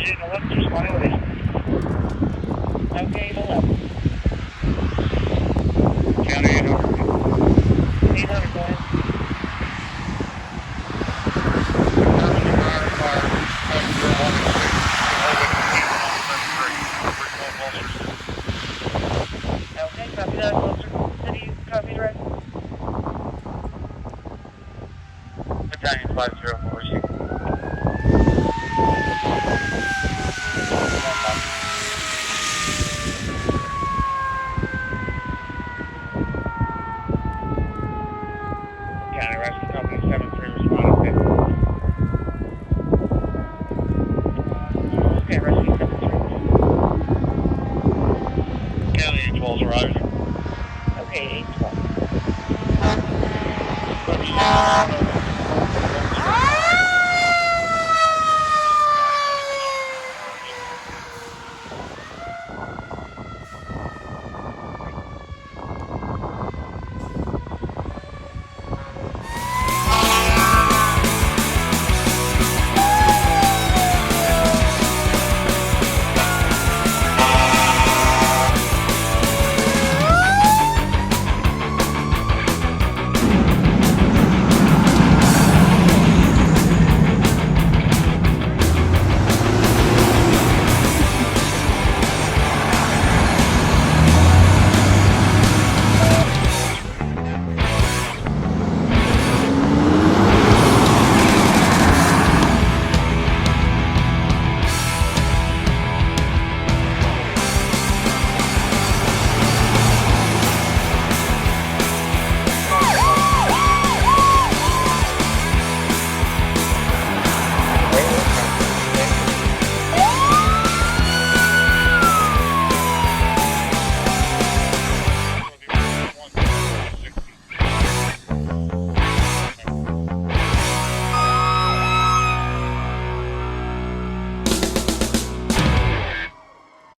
Agent 11, just my elevation. Okay, 11. County 800. 800, go ahead. Okay, copy that. Closer. City, copy right. Battalion 504, see. County Rescue Company 73 responded. Okay, Rescue Company 3. County 812's arriving. Okay, 812.